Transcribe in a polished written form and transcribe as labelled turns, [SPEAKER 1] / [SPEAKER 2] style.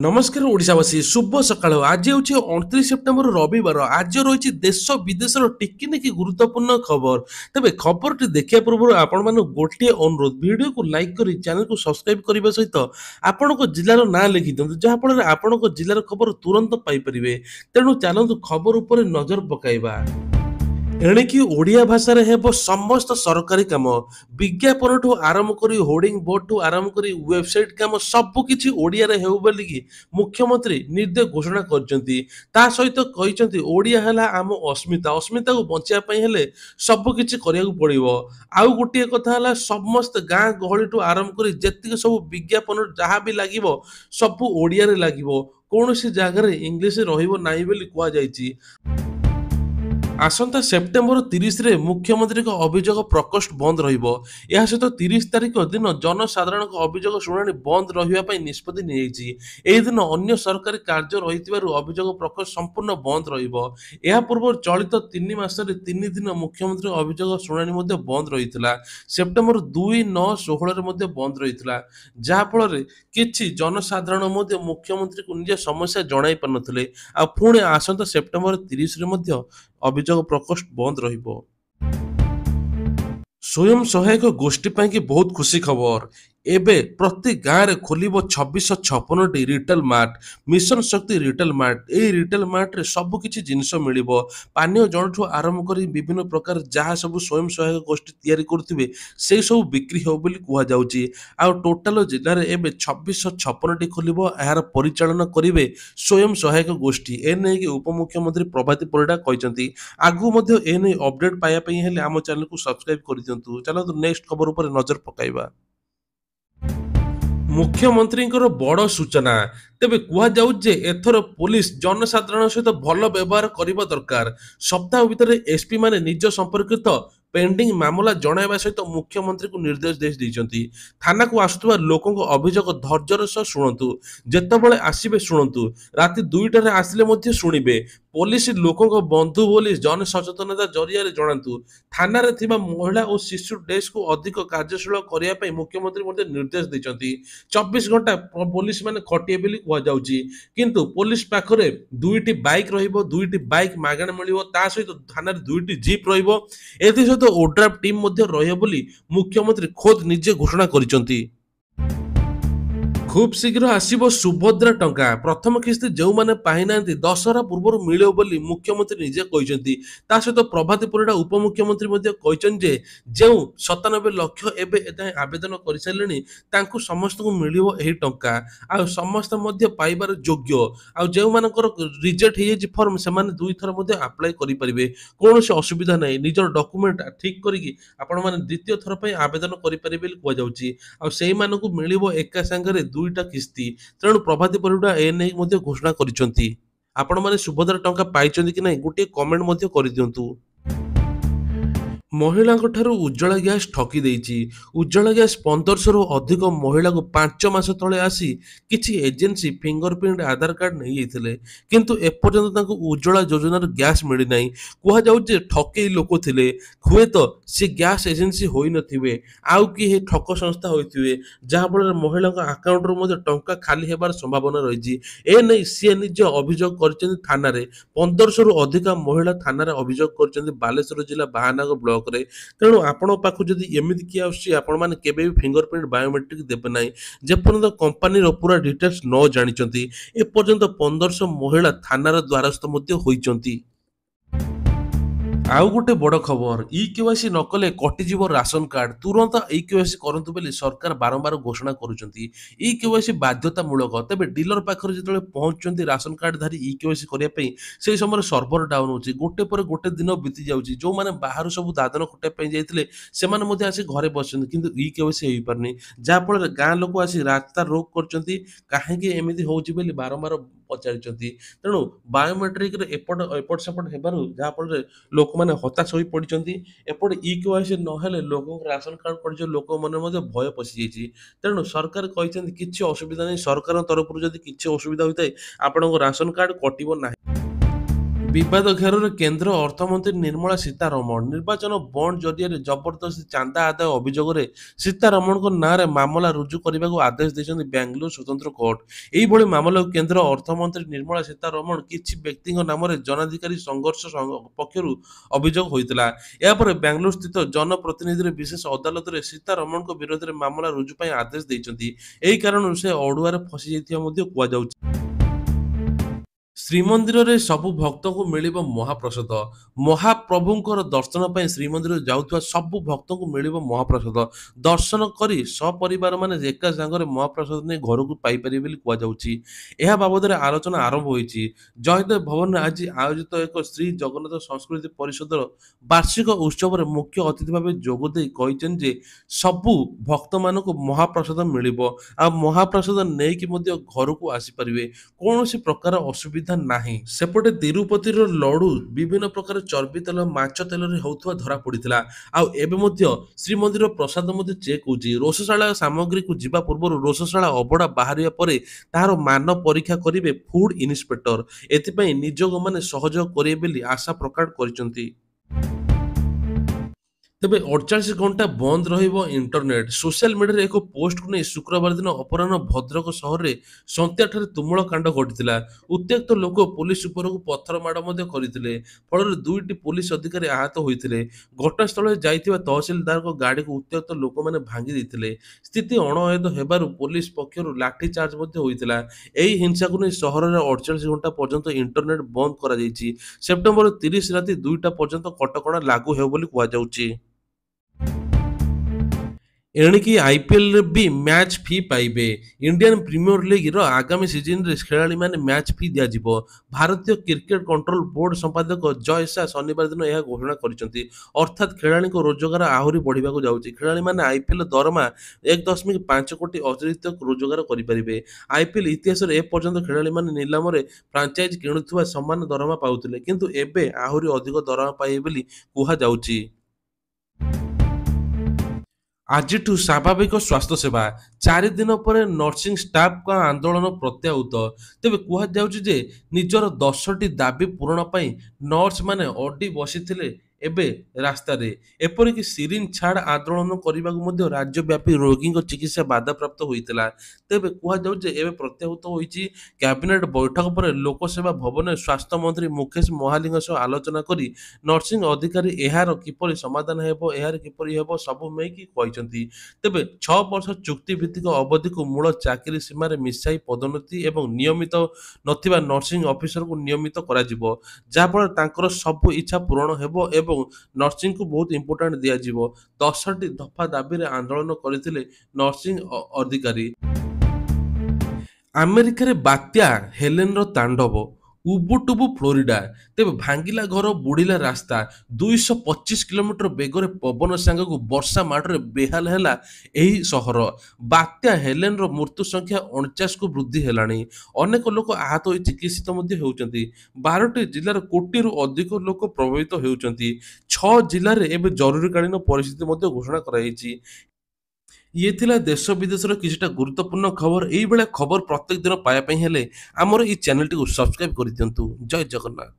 [SPEAKER 1] नमस्कार ओडिशावासी शुभ सकाळ आज हूँ 29 सेप्टेम्बर रविवार आज रही देश विदेशर टिकी निकी गुरुत्वपूर्ण खबर तेज खबर टी देखा पूर्व आपण मान गोटे अनुरोध वीडियो को लाइक कर चैनल को सब्सक्राइब करने सहित आपण जिलार ना लिखि दिखाँ जहाँफल आपण जिलार खबर तुरंत पाइपर तेणु चलतु खबर उपर नजर पकाइबा एणिकी ओडिया भाषा हेब समस्त सरकारी काम विज्ञापन ठू आरंभ करी होर्डिंग बोर्ड ठू आरंभ करी वेबसाइट काम सबकिछि ओडिया रे हेउ बोलिकी मुख्यमंत्री निर्देश घोषणा करचंती ता सहित कहिचंती ओडिया हला आम अस्मिता को बंचिया पई हेले सबकिछि करिया पड़िबो आउ गोटे कथा हला समस्त गां गहली ठू आरंभ करी जेतिक सब विज्ञापन जहाँ भी लागिबो सब ओडिया रे लागिबो कोनोसी जगह रे इंग्लिश रहिबो नाही बोली कुआ जायछि आसंता सेप्टेम्बर 30 रे मुख्यमंत्री को अभियोग प्रकोष्ठ बंद रहिबो या सहित 30 तारिख दिन जनसाधारण अभियोग शुणाणी बंद रहिबा निष्पत्ति नियछि एही दिन अन्य सरकारी कार्य रहितिबारु अभियोग प्रकोष्ठ संपूर्ण बंद रहिबो या पूर्व चलित 3 मास रे 3 दिन मुख्यमंत्री अभियोग शुणाणी मध्ये बंद रहितला सेप्टेम्बर 2 9 16 रे मध्ये बंद रहितला जहा फल रे किछि जनसाधारण मध्ये मुख्यमंत्री को निज समस्या जणाई पानथले आ पुणे आसंता सेप्टेम्बर 30 रे मध्ये अभियोग प्रकोष्ठ बंद रहिबो स्वयं सहायक गोष्ठी पाई की बहुत खुशी खबर एबे प्रति गाँव रे खोलिबो 2656 टी रिटेल मार्ट मिशन शक्ति रिटेल मार्ट ए रिटेल मार्ट रे सब किछि जिंस मिलिबो पानीय जल ठू आरंभ करी विभिन्न प्रकार जहाँ सब स्वयं सहायक गोष्ठी तैयारी करथिबे से सब बिक्री हो बोली कुहा जाउची आ टोटल जिल्ला रे एबे 2656 टी खोलिबो एहार परिचालन करिवे स्वयं सहायक गोष्ठी ए नै कि उपमुख्यमंत्री प्रभाती परिडा कहिसंती आगु मध्ये ए नै अपडेट पाया पई हेले हम चैनल को सब्सक्राइब कर दियंतु चलो नेक्स्ट खबर ऊपर नजर पकाइबा मुख्यमंत्री बड़ सूचना तेबे कुहा जाउछ जे एथर पुलिस जनसाधारण सहित भल व्यवहार करबा दरकार सप्ताह भितर एसपी माने निज संपर्कित पेंडिंग मामला जणाइबा सहित मुख्यमंत्री को निर्देश देइछंती थाना को आसुवा लोकों को अभियोग धैर्यर सह शुणंतु जेतेबेले आसीबे शुणंतु राति 2टा रे आसिले मध्ये शुणिबे पुलिस लोकों को बंधु बोली जन सचेतनता जरिया रे जणांतु थाना रे थिबा महिला और शिशु डेस्क को अधिक कार्यशील करिया पई मुख्यमंत्री मध्ये निर्देश देइछंती 24 घंटा पुलिस माने खटिए बोली कुहा जाउची किंतु पुलिस पाखरे 2टी बाइक रहिबो 2टी बाइक मागण मिलिबो ता सहित थाना रे 2टी जीप रहिबो एथि सहित ओड्राफ टीम मध्ये रहियो बोली मुख्यमंत्री खोद निजे घोषणा करिसंती खूब शीघ्र आसीबो सुभद्रा टंका प्रथम किस्ती जो माने पाइनांती दशहरा पूर्व मिलियो बोली मुख्यमंत्री निजे कहिसंती ता सहित प्रभाती परिडा उपमुख्यमंत्री मध्ये कहिसन जे जो 97 लाख एबे एता आवेदन करिसलेनी तांकु समस्त को मिलियो एही टंका आ समस्त मध्ये पाइबार योग्य आ जो मानकर रिजेक्ट हे जे फॉर्म से माने दुई थर मध्ये अप्लाई करि परिबे कोनोसी असुविधा नै निजर डॉक्यूमेंट ठीक करिकि आपण माने द्वितीय थर पय आवेदन करि परिबे को जाउची आ सेही मानको मिलियो एका संगरे दुईटा किस्ती तेणु प्रभाती परिडा ए नै मध्ये घोषणा करिसंती आपण माने सुभद्रा टंका पाइचंती कि नै गोटे कमेंट मध्ये करि दियंतु महिला उज्ज्वला गैस ठकी देइछि उज्ज्वला गैस 1500 अधिक महिला को 5 मास तले आसी किछि एजेंसी फिंगरप्रिंट आधार कार्ड नहीं जाइथिले किंतु एपर्यंत तांको उज्ज्वला योजनार गैस मिली नाही कुहा जाउ जे ठकेई लोक थिले हुए तो से गैस एजेंसी होई नथिबे आउ कि हे ठक संस्था होइथिबे जहा फल महिला अकाउंट रो मध्ये टंका खाली हेबार संभावना रहिछि ए नै से निज अभियोग करचन थाना रे 1500 रु अधिक महिला थाना रे अभियोग करचन बालेश्वर जिला बाहानगर ब्लॉक तेणु आपण पाखु जदि एमिति कि आउछि आपण माने केबे भी फिंगरप्रिंट बायोमेट्रिक देबे नाही जेपर्यंत कंपनी रो पूरा डिटेल्स न जानिचंती ए पर्यंत 1500 महिला थानार द्वारस्थ मध्ये होइचंती आउ गोटे बड़ खबर ई केवाईसी न कले कटिजीव राशन कार्ड तुरंत ई केवाईसी करंतु बोली सरकार बारंबार घोषणा करूचंती ई केवाईसी बाध्यतामूलक तबे डीलर पाखर जेतले पहुंचचंती राशन कार्ड धारी ई केवाईसी करिया पई सेही समय सर्वर डाउन होची गोटे पर गोटे दिन बीती जाउची जो माने बाहर सब दादन खटे पई जाइतले से माने मध्ये आसी घरे बसचंती किंतु ई केवाईसी होई परनी जा फल गां लोक आसी रास्ता रोक करचंती काहे कि एमिति होउची बोली बारंबार पचारिचंती तेणु बायोमेट्रिक रे एपट सेपट हेबारु जा फल लोक माने हताश होई पडिचंती एपट ई केवाईसी न हेले लोक राशन कार्ड पडिजो लोक मन मध्ये भय पसि जाइछि तेणु सरकार कहिसंती किछि असुविधा नै सरकार तरफ जदि किछि असुविधा होइतै आपनको राशन कार्ड कटिबो नाही ବିବାଦ ଘେରରେ କେନ୍ଦ୍ର ଅର୍ଥମନ୍ତ୍ରୀ ନିର୍ମଳା ସୀତାରମଣ ନିର୍ବାଚନ ବଣ୍ଡ ଜରିଆରେ ଜବରଦସ୍ତି ଚାନ୍ଦା ଆଦାୟ ଅଭିଯୋଗରେ ସୀତାରମଣଙ୍କ ନାଁରେ ମାମଲା ରୁଜୁ କରିବାକୁ ଆଦେଶ ଦେଇଛନ୍ତି ବାଙ୍ଗାଲୋର ସ୍ୱତନ୍ତ୍ର କୋର୍ଟ। ଏହିଭଳି ମାମଲାକୁ କେନ୍ଦ୍ର ଅର୍ଥମନ୍ତ୍ରୀ ନିର୍ମଳା ସୀତାରମଣ କିଛି ବ୍ୟକ୍ତିଙ୍କ ନାମରେ ଜନାଧିକାରୀ ସଂଘର୍ଷ ପକ୍ଷରୁ ଅଭିଯୋଗ ହୋଇଥିଲା। ଏହାପରେ ବାଙ୍ଗାଲୋର ସ୍ଥିତ ଜନପ୍ରତିନିଧିର ବିଶେଷ ଅଦାଲତରେ ସୀତାରମଣଙ୍କ ବିରୋଧରେ ମାମଲା ରୁଜୁ ପାଇଁ ଆଦେଶ ଦେଇଛନ୍ତି। ଏହି କାରଣରୁ ସେ ଅଡୁଆରେ ଫସିଯାଇଥିବା ମଧ୍ୟ କୁହାଯାଉଛି। ଶ୍ରୀମନ୍ଦିରରେ ସବୁ ଭକ୍ତଙ୍କୁ ମିଳିବ ମହାପ୍ରସାଦ। ମହାପ୍ରଭୁଙ୍କର ଦର୍ଶନ ପାଇଁ ଶ୍ରୀମନ୍ଦିର ଯାଉଥିବା ସବୁ ଭକ୍ତଙ୍କୁ ମିଳିବ ମହାପ୍ରସାଦ। ଦର୍ଶନ କରି ସପରିବାର ମାନେ ଏକା ସାଙ୍ଗରେ ମହାପ୍ରସାଦ ନେଇ ଘରକୁ ପାଇପାରିବେ ବୋଲି କୁହାଯାଉଛି। ଏହା ବାବଦରେ ଆଲୋଚନା ଆରମ୍ଭ ହୋଇଛି। ଜୟଦେବ ଭବନରେ ଆଜି ଆୟୋଜିତ ଏକ ଶ୍ରୀ ଜଗନ୍ନାଥ ସଂସ୍କୃତି ପରିଷଦର ବାର୍ଷିକ ଉତ୍ସବରେ ମୁଖ୍ୟ ଅତିଥି ଭାବେ ଯୋଗଦେଇ କହିଛନ୍ତି ଯେ ସବୁ ଭକ୍ତମାନଙ୍କୁ ମହାପ୍ରସାଦ ମିଳିବ ଆଉ ମହାପ୍ରସାଦ ନେଇକି ମଧ୍ୟ ଘରକୁ ଆସିପାରିବେ। କୌଣସି ପ୍ରକାର ଅସୁବିଧା ନାହିଁ। ସେପଟେ ତିରୁପତିର ଲଡୁ ବିଭିନ୍ନ ପ୍ରକାର ଚର୍ବି ତେଲ ମାଛ ତେଲରେ ହେଉଥିବା ଧରା ପଡିଥିଲା। ଆଉ ଏବେ ମଧ୍ୟ ଶ୍ରୀମନ୍ଦିର ପ୍ରସାଦ ମଧ୍ୟ ଚେକ୍ ହେଉଛି। ରୋଷଶାଳା ସାମଗ୍ରୀକୁ ଯିବା ପୂର୍ବରୁ ରୋଷଶାଳା ଅବଢ଼ା ବାହାରିବା ପରେ ତାହାର ମାନ ପରୀକ୍ଷା କରିବେ ଫୁଡ ଇନ୍ସପେକ୍ଟର। ଏଥିପାଇଁ ନିଯୋଗମାନେ ସହଯୋଗ କରିବେ ବୋଲି ଆଶା ପ୍ରକଟ କରିଛନ୍ତି। ତେବେ 48 ଘଣ୍ଟା ବନ୍ଦ ରହିବ ଇଣ୍ଟରନେଟ୍। ସୋସିଆଲ ମିଡିଆରେ ଏକ ପୋଷ୍ଟକୁ ନେଇ ଶୁକ୍ରବାର ଦିନ ଅପରାହ୍ନ ଭଦ୍ରକ ସହରରେ ସନ୍ଧ୍ୟାଠାରେ ତୁମୁଳ କାଣ୍ଡ ଘଟିଥିଲା। ଉତ୍ତ୍ୟକ୍ତ ଲୋକ ପୋଲିସ ଉପରକୁ ପଥର ମାଡ଼ ମଧ୍ୟ କରିଥିଲେ। ଫଳରେ ଦୁଇଟି ପୋଲିସ ଅଧିକାରୀ ଆହତ ହୋଇଥିଲେ। ଘଟଣାସ୍ଥଳରେ ଯାଇଥିବା ତହସିଲଦାରଙ୍କ ଗାଡ଼ିକୁ ଉତ୍ତ୍ୟକ୍ତ ଲୋକମାନେ ଭାଙ୍ଗି ଦେଇଥିଲେ। ସ୍ଥିତି ଅଣଆୟତ୍ତ ହେବାରୁ ପୋଲିସ ପକ୍ଷରୁ ଲାଠିଚାର୍ଜ ମଧ୍ୟ ହୋଇଥିଲା। ଏହି ହିଂସାକୁ ନେଇ ସହରରେ 48 ଘଣ୍ଟା ପର୍ଯ୍ୟନ୍ତ ଇଣ୍ଟରନେଟ୍ ବନ୍ଦ କରାଯାଇଛି। ସେପ୍ଟେମ୍ବର 30 ରାତି 2ଟା ପର୍ଯ୍ୟନ୍ତ କଟକଣା ଲାଗୁ ହେବ ବୋଲି କୁହାଯାଉଛି। ଏଣିକି ଆଇପିଏଲରେ ବି ମ୍ୟାଚ୍ ଫି ପାଇବେ। ଇଣ୍ଡିଆନ୍ ପ୍ରିମିୟର ଲିଗ୍‌ର ଆଗାମୀ ସିଜନରେ ଖେଳାଳିମାନେ ମ୍ୟାଚ୍ ଫି ଦିଆଯିବ। ଭାରତୀୟ କ୍ରିକେଟ କଣ୍ଟ୍ରୋଲ ବୋର୍ଡ ସମ୍ପାଦକ ଜୟ ଶାହ ଶନିବାର ଦିନ ଏହା ଘୋଷଣା କରିଛନ୍ତି। ଅର୍ଥାତ୍ ଖେଳାଳିଙ୍କ ରୋଜଗାର ଆହୁରି ବଢ଼ିବାକୁ ଯାଉଛି। ଖେଳାଳିମାନେ ଆଇପିଏଲ୍ ଦରମା 1.5 କୋଟି ଅତିରିକ୍ତ ରୋଜଗାର କରିପାରିବେ। ଆଇପିଏଲ୍ ଇତିହାସରେ ଏପର୍ଯ୍ୟନ୍ତ ଖେଳାଳିମାନେ ନିଲାମରେ ଫ୍ରାଞ୍ଚାଇଜି କିଣୁଥିବା ସମାନ ଦରମା ପାଉଥିଲେ, କିନ୍ତୁ ଏବେ ଆହୁରି ଅଧିକ ଦରମା ପାଇବେ ବୋଲି କୁହାଯାଉଛି। ଆଜିଠୁ ସ୍ୱାଭାବିକ ସ୍ୱାସ୍ଥ୍ୟସେବା। 4 ଦିନ ପରେ ନର୍ସିଂ ଷ୍ଟାଫଙ୍କ ଆନ୍ଦୋଳନ ପ୍ରତ୍ୟାହୃତ। ତେବେ କୁହାଯାଉଛି ଯେ ନିଜର 10ଟି ଦାବି ପୂରଣ ପାଇଁ ନର୍ସମାନେ ଅଡି ବସିଥିଲେ ଏବେ ରାସ୍ତାରେ। ଏପରିକି ସିରିଞ୍ଜ ଛାଡ଼ ଆନ୍ଦୋଳନ କରିବାକୁ ମଧ୍ୟ ରାଜ୍ୟବ୍ୟାପୀ ରୋଗୀଙ୍କ ଚିକିତ୍ସା ବାଧାପ୍ରାପ୍ତ ହୋଇଥିଲା। ତେବେ କୁହାଯାଉଛି ଯେ ଏବେ ପ୍ରତ୍ୟାହୃତ ହୋଇଛି। କ୍ୟାବିନେଟ୍ ବୈଠକ ପରେ ଲୋକସେବା ଭବନରେ ସ୍ୱାସ୍ଥ୍ୟମନ୍ତ୍ରୀ ମୁକେଶ ମହାଲିଙ୍କ ସହ ଆଲୋଚନା କରି ନର୍ସିଂ ଅଧିକାରୀ ଏହାର କିପରି ସମାଧାନ ହେବ, ଏହାର କିପରି ହେବ ସବୁ ନେଇକି କହିଛନ୍ତି। ତେବେ 6 ବର୍ଷ ଚୁକ୍ତି ଭିତ୍ତିକ ଅବଧିକୁ ମୂଳ ଚାକିରି ସୀମାରେ ମିଶାଇ ପଦୋନ୍ନତି ଏବଂ ନିୟମିତ ନଥିବା ନର୍ସିଂ ଅଫିସରଙ୍କୁ ନିୟମିତ କରାଯିବ। ଯାହାଫଳରେ ତାଙ୍କର ସବୁ ଇଚ୍ଛା ପୂରଣ ହେବ ଏବଂ ନର୍ସିଂକୁ ବହୁତ ଇମ୍ପୋର୍ଟାଣ୍ଟ ଦିଆଯିବ। 10ଟି ଦଫା ଦାବିରେ ଆନ୍ଦୋଳନ କରିଥିଲେ ନର୍ସିଂ ଅଧିକାରୀ। ଆମେରିକାରେ ବାତ୍ୟା ହେଲେନର ତାଣ୍ଡବ। ଉବୁଟୁବୁ ଫ୍ଲୋରିଡା। ତେବେ ଭାଙ୍ଗିଲା ଘର, ବୁଡ଼ିଲା ରାସ୍ତା। 225 କିଲୋମିଟର ବେଗରେ ପବନ ସାଙ୍ଗକୁ ବର୍ଷା ମାଡ଼ରେ ବେହାଲ ହେଲା ଏହି ସହର। ବାତ୍ୟା ହେଲେନର ମୃତ୍ୟୁ ସଂଖ୍ୟା 49କୁ ବୃଦ୍ଧି ହେଲାଣି। ଅନେକ ଲୋକ ଆହତ ହୋଇ ଚିକିତ୍ସିତ ମଧ୍ୟ ହେଉଛନ୍ତି। 12ଟି ଜିଲ୍ଲାର କୋଟିରୁ ଅଧିକ ଲୋକ ପ୍ରଭାବିତ ହେଉଛନ୍ତି। 6 ଜିଲ୍ଲାରେ ଏବେ ଜରୁରୀକାଳୀନ ପରିସ୍ଥିତି ମଧ୍ୟ ଘୋଷଣା କରାଯାଇଛି। ଇଏ ଥିଲା ଦେଶ ବିଦେଶର କିଛିଟା ଗୁରୁତ୍ୱପୂର୍ଣ୍ଣ ଖବର। ଏଇଭଳିଆ ଖବର ପ୍ରତ୍ୟେକ ଦିନ ପାଇବା ପାଇଁ ହେଲେ ଆମର ଏଇ ଚ୍ୟାନେଲଟିକୁ ସବସ୍କ୍ରାଇବ କରିଦିଅନ୍ତୁ। ଜୟ ଜଗନ୍ନାଥ।